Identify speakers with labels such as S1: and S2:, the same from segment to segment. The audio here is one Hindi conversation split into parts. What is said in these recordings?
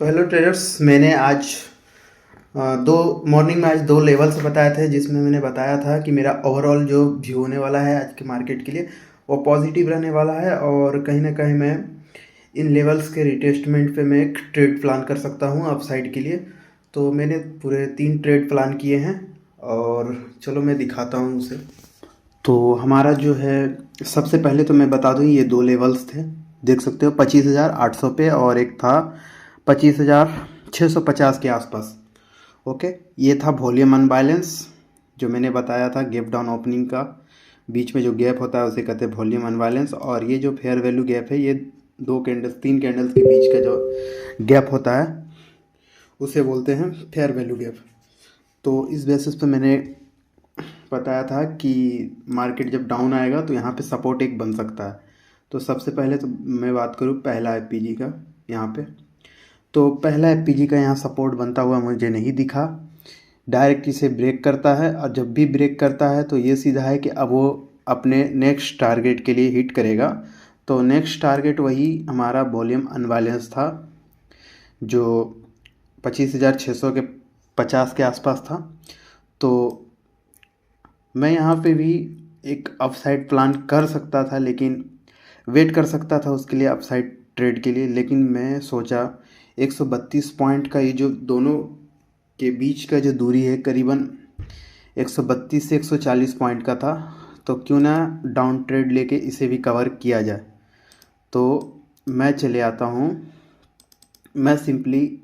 S1: तो हेलो ट्रेडर्स, मैंने आज दो मॉर्निंग में आज दो लेवल्स बताए थे, जिसमें मैंने बताया था कि मेरा ओवरऑल जो व्यू होने वाला है आज के मार्केट के लिए वो पॉजिटिव रहने वाला है और कहीं ना कहीं मैं इन लेवल्स के रिटेस्टमेंट पे मैं एक ट्रेड प्लान कर सकता हूँ अपसाइड के लिए। तो मैंने पूरे 3 ट्रेड प्लान किए हैं और चलो मैं दिखाता हूँ उसे। तो हमारा जो है, सबसे पहले तो मैं बता दूँ, ये दो लेवल्स थे, देख सकते हो, 25,800 पे और एक था 25,650 के आसपास। ओके, ये था वॉल्यूम अनबैलेंस, जो मैंने बताया था गैप डाउन ओपनिंग का बीच में जो गैप होता है उसे कहते हैं वॉल्यूम अनबैलेंस। और ये जो फेयर वैल्यू गैप है, ये 2 कैंडल्स 3 कैंडल्स के बीच का जो गैप होता है उसे बोलते हैं फेयर वैल्यू गैप। तो इस बेसिस पे मैंने बताया था कि मार्केट जब डाउन आएगा तो यहाँ पे सपोर्ट एक बन सकता है। तो सबसे पहले तो मैं बात करूँ पहला एफपीजी का। यहाँ पे तो पहला एफपीजी का यहाँ सपोर्ट बनता हुआ मुझे नहीं दिखा। डायरेक्ट इसे ब्रेक करता है और जब भी ब्रेक करता है तो ये सीधा है कि अब वो अपने नेक्स्ट टारगेट के लिए हिट करेगा। तो नेक्स्ट टारगेट वही हमारा वॉल्यूम अनबैलेंस था, जो 25,600 के 50 के आसपास था। तो मैं यहाँ पे भी एक अपसाइड प्लान कर सकता था, लेकिन वेट कर सकता था उसके लिए अपसाइड ट्रेड के लिए। लेकिन मैं सोचा 132 पॉइंट का ये जो दोनों के बीच का जो दूरी है करीबन 132 से 140 पॉइंट का था, तो क्यों ना डाउन ट्रेड लेके इसे भी कवर किया जाए। तो मैं चले आता हूँ, मैं सिंपली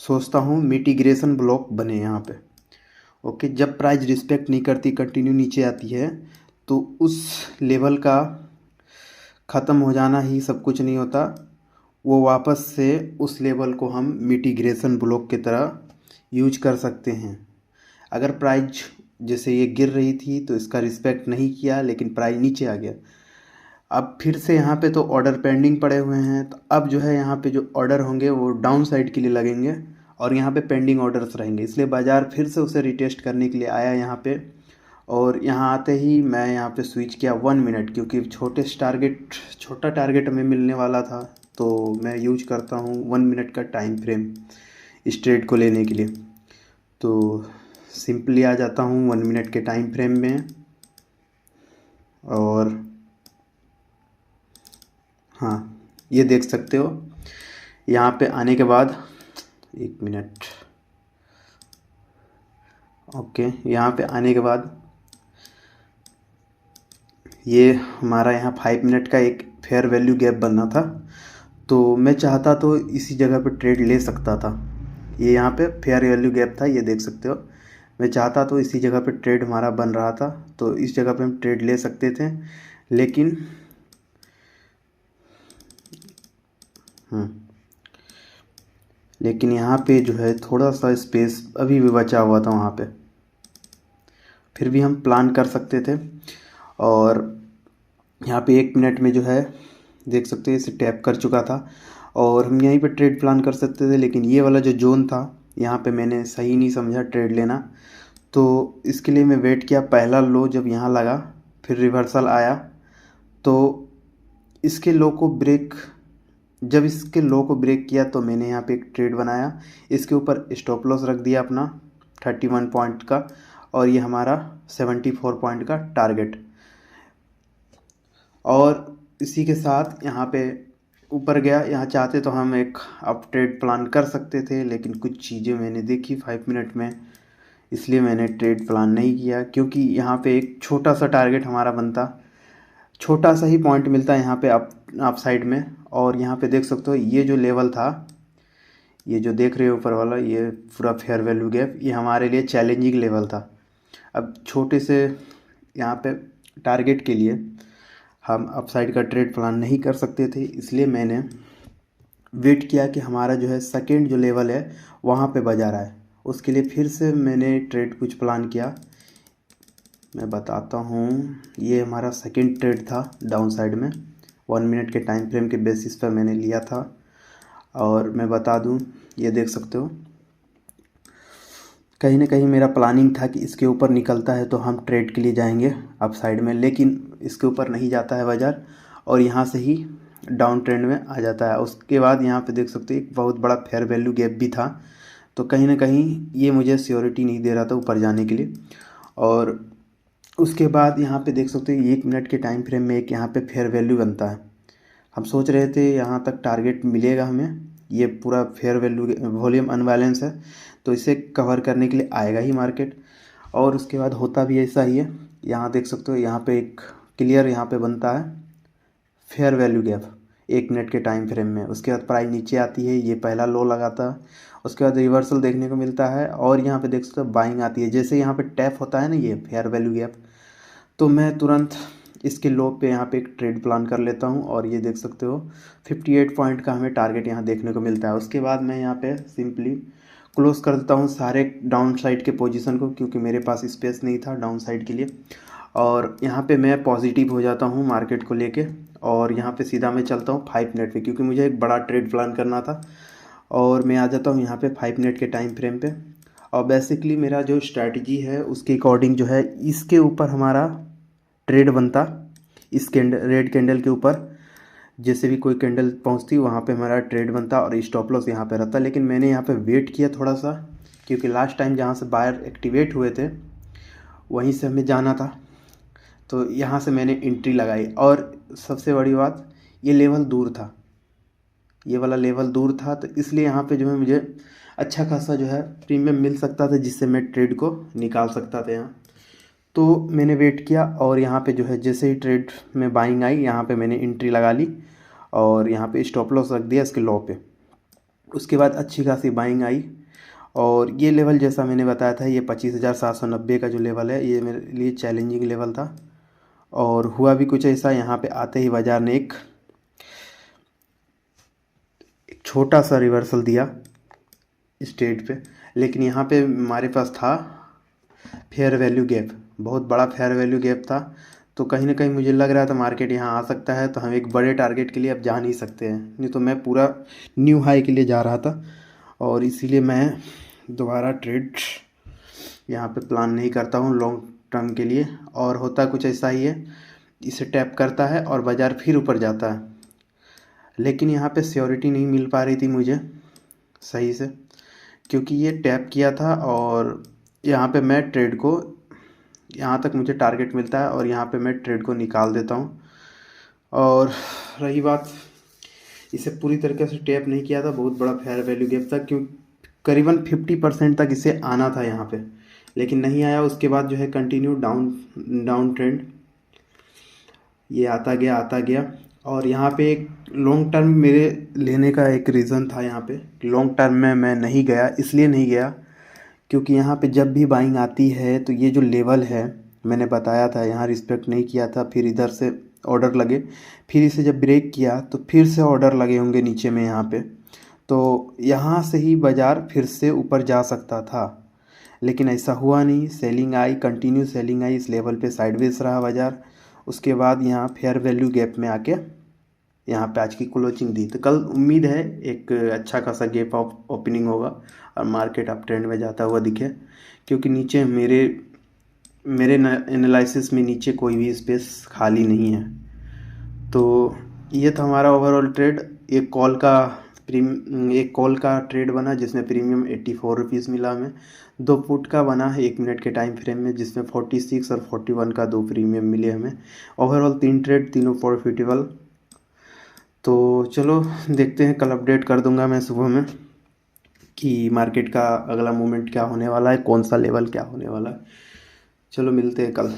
S1: सोचता हूँ मिटिगेशन ब्लॉक बने यहाँ पे। ओके, जब प्राइस रिस्पेक्ट नहीं करती, कंटिन्यू नीचे आती है, तो उस लेवल का ख़त्म हो जाना ही सब कुछ नहीं होता। वो वापस से उस लेवल को हम मिटिगेशन ब्लॉक की तरह यूज कर सकते हैं। अगर प्राइस जैसे ये गिर रही थी तो इसका रिस्पेक्ट नहीं किया, लेकिन प्राइस नीचे आ गया, अब फिर से यहाँ पे तो ऑर्डर पेंडिंग पड़े हुए हैं, तो अब जो है यहाँ पे जो ऑर्डर होंगे वो डाउन साइड के लिए लगेंगे और यहाँ पे पेंडिंग ऑर्डर्स रहेंगे। इसलिए बाज़ार फिर से उसे रिटेस्ट करने के लिए आया यहाँ पे। और यहाँ आते ही मैं यहाँ पे स्विच किया 1 मिनट, क्योंकि छोटा टारगेट हमें मिलने वाला था। तो मैं यूज करता हूँ 1 मिनट का टाइम फ्रेम इस ट्रेड को लेने के लिए। तो सिंपली आ जाता हूँ 1 मिनट के टाइम फ्रेम में और हाँ, ये देख सकते हो। यहाँ पे आने के बाद 1 मिनट, ओके, यहाँ पे आने के बाद ये हमारा यहाँ 5 मिनट का एक फेयर वैल्यू गैप बनना था। तो मैं चाहता तो इसी जगह पे ट्रेड ले सकता था। ये यहाँ पे फेयर वैल्यू गैप था, ये देख सकते हो। मैं चाहता तो इसी जगह पे ट्रेड हमारा बन रहा था, तो इस जगह पे हम ट्रेड ले सकते थे। लेकिन लेकिन यहाँ पे जो है थोड़ा सा स्पेस अभी भी बचा हुआ था वहाँ पे, फिर भी हम प्लान कर सकते थे। और यहाँ पे 1 मिनट में जो है देख सकते हैं इसे टैप कर चुका था और हम यहीं पे ट्रेड प्लान कर सकते थे। लेकिन ये वाला जो जोन था यहाँ पे मैंने सही नहीं समझा ट्रेड लेना, तो इसके लिए मैं वेट किया। पहला लो जब यहाँ लगा, फिर रिवर्सल आया, तो इसके लो को ब्रेक जब इसके लो को ब्रेक किया तो मैंने यहाँ पे एक ट्रेड बनाया। इसके ऊपर स्टॉप लॉस रख दिया अपना 31 पॉइंट का, और ये हमारा 74 पॉइंट का टारगेट। और इसी के साथ यहाँ पे ऊपर गया। यहाँ चाहते तो हम एक अप ट्रेड प्लान कर सकते थे, लेकिन कुछ चीज़ें मैंने देखी 5 मिनट में, इसलिए मैंने ट्रेड प्लान नहीं किया। क्योंकि यहाँ पे एक छोटा सा टारगेट हमारा बनता, छोटा सा ही पॉइंट मिलता है यहाँ पे अप साइड में। और यहाँ पे देख सकते हो ये जो लेवल था, ये जो देख रहे हो ऊपर वाला, ये पूरा फेयर वैल्यू गैप, ये हमारे लिए चैलेंजिंग लेवल था। अब छोटे से यहाँ पे टारगेट के लिए हम अपसाइड का ट्रेड प्लान नहीं कर सकते थे, इसलिए मैंने वेट किया कि हमारा जो है सेकंड जो लेवल है वहाँ पे बाजार आए। उसके लिए फिर से मैंने ट्रेड कुछ प्लान किया, मैं बताता हूँ। ये हमारा सेकंड ट्रेड था डाउन साइड में, 1 मिनट के टाइम फ्रेम के बेसिस पर मैंने लिया था। और मैं बता दूँ, ये देख सकते हो, कहीं ना कहीं मेरा प्लानिंग था कि इसके ऊपर निकलता है तो हम ट्रेड के लिए जाएंगे अप साइड में, लेकिन इसके ऊपर नहीं जाता है बाज़ार और यहाँ से ही डाउन ट्रेंड में आ जाता है। उसके बाद यहाँ पे देख सकते हो एक बहुत बड़ा फेयर वैल्यू गैप भी था, तो कहीं ना कहीं ये मुझे श्योरिटी नहीं दे रहा था ऊपर जाने के लिए। और उसके बाद यहाँ पे देख सकते हो 1 मिनट के टाइम फ्रेम में एक यहाँ पे फेयर वैल्यू बनता है। हम सोच रहे थे यहाँ तक टारगेट मिलेगा हमें, ये पूरा फेयर वैल्यू वॉल्यूम अनबैलेंस है तो इसे कवर करने के लिए आएगा ही मार्केट। और उसके बाद होता भी ऐसा ही है। यहाँ देख सकते हो यहाँ पे एक क्लियर यहाँ पे बनता है फेयर वैल्यू गैप 1 मिनट के टाइम फ्रेम में। उसके बाद प्राइस नीचे आती है, ये पहला लो लगाता है, उसके बाद रिवर्सल देखने को मिलता है और यहाँ पे देख सकते हो बाइंग आती है। जैसे यहाँ पे टैप होता है ना ये फेयर वैल्यू गैप, तो मैं तुरंत इसके लो पे यहाँ पे एक ट्रेड प्लान कर लेता हूँ और ये देख सकते हो 58 पॉइंट का हमें टारगेट यहाँ देखने को मिलता है। उसके बाद मैं यहाँ पे सिंपली क्लोज कर देता हूँ सारे डाउन साइड के पोजीशन को, क्योंकि मेरे पास स्पेस नहीं था डाउन साइड के लिए। और यहाँ पे मैं पॉजिटिव हो जाता हूँ मार्केट को लेके और यहाँ पे सीधा मैं चलता हूँ 5 मिनट पे, क्योंकि मुझे एक बड़ा ट्रेड प्लान करना था। और मैं आ जाता हूँ यहाँ पे 5 मिनट के टाइम फ्रेम पे और बेसिकली मेरा जो स्ट्रैटेजी है उसके अकॉर्डिंग जो है इसके ऊपर हमारा ट्रेड बनता, इस रेड कैंडल के ऊपर जैसे भी कोई कैंडल पहुंचती वहाँ पे हमारा ट्रेड बनता और स्टॉप लॉस यहाँ पे रहता। लेकिन मैंने यहाँ पे वेट किया थोड़ा सा, क्योंकि लास्ट टाइम जहाँ से बायर एक्टिवेट हुए थे वहीं से हमें जाना था, तो यहाँ से मैंने एंट्री लगाई। और सबसे बड़ी बात, ये लेवल दूर था, ये वाला लेवल दूर था, तो इसलिए यहाँ पे जो है मुझे अच्छा खासा जो है प्रीमियम मिल सकता था, जिससे मैं ट्रेड को निकाल सकता था यहाँ। तो मैंने वेट किया और यहाँ पे जो है जैसे ही ट्रेड में बाइंग आई यहाँ पे मैंने एंट्री लगा ली और यहाँ पे स्टॉप लॉस रख दिया इसके लो पे। उसके बाद अच्छी खासी बाइंग आई और ये लेवल जैसा मैंने बताया था, ये 25,790 का जो लेवल है ये मेरे लिए चैलेंजिंग लेवल था। और हुआ भी कुछ ऐसा, यहाँ पे आते ही बाज़ार ने एक छोटा सा रिवर्सल दिया स्टेट पे, लेकिन यहाँ पे हमारे पास था फेयर वैल्यू गैप, बहुत बड़ा फेयर वैल्यू गैप था। तो कहीं ना कहीं मुझे लग रहा था मार्केट यहाँ आ सकता है, तो हम एक बड़े टारगेट के लिए अब जा नहीं सकते हैं, नहीं तो मैं पूरा न्यू हाई के लिए जा रहा था। और इसीलिए मैं दोबारा ट्रेड यहाँ पे प्लान नहीं करता हूँ लॉन्ग टर्म के लिए। और होता कुछ ऐसा ही है, इसे टैप करता है और बाज़ार फिर ऊपर जाता है, लेकिन यहाँ पे सियोरिटी नहीं मिल पा रही थी मुझे सही से, क्योंकि ये टैप किया था और यहाँ पे मैं ट्रेड को यहाँ तक मुझे टारगेट मिलता है और यहाँ पे मैं ट्रेड को निकाल देता हूँ। और रही बात, इसे पूरी तरीके से टैप नहीं किया था, बहुत बड़ा फेयर वैल्यू गैप था, क्यों करीबन 50% तक इसे आना था यहाँ पे, लेकिन नहीं आया। उसके बाद जो है कंटिन्यू डाउन ट्रेंड ये आता गया। और यहाँ पे एक लॉन्ग टर्म मेरे लेने का एक रीज़न था, यहाँ पे लॉन्ग टर्म में मैं नहीं गया, इसलिए नहीं गया क्योंकि यहाँ पे जब भी बाइंग आती है तो ये जो लेवल है मैंने बताया था यहाँ रिस्पेक्ट नहीं किया था, फिर इधर से ऑर्डर लगे, फिर इसे जब ब्रेक किया तो फिर से ऑर्डर लगे होंगे नीचे में यहाँ पे, तो यहाँ से ही बाज़ार फिर से ऊपर जा सकता था, लेकिन ऐसा हुआ नहीं। सेलिंग आई, कंटिन्यू सेलिंग आई, इस लेवल पे साइडवेज रहा बाज़ार। उसके बाद यहाँ फेयर वैल्यू गैप में आके यहाँ पे आज की क्लोजिंग दी, तो कल उम्मीद है एक अच्छा खासा गैप ऑफ ओपनिंग होगा और मार्केट अप ट्रेंड में जाता हुआ दिखे, क्योंकि नीचे मेरे एनालिसिस में नीचे कोई भी स्पेस खाली नहीं है। तो ये था हमारा ओवरऑल ट्रेड। एक कॉल का ट्रेड बना जिसमें प्रीमियम 84 रुपीज़ मिला हमें। 2 पुट का बना है 1 मिनट के टाइम फ्रेम में जिसमें 46 और 41 का 2 प्रीमियम मिले हमें। ओवरऑल 3 ट्रेड, तीनों प्रॉफिटेबल। तो चलो देखते हैं, कल अपडेट कर दूंगा मैं सुबह में कि मार्केट का अगला मूवमेंट क्या होने वाला है, कौन सा लेवल क्या होने वाला है। चलो मिलते हैं कल।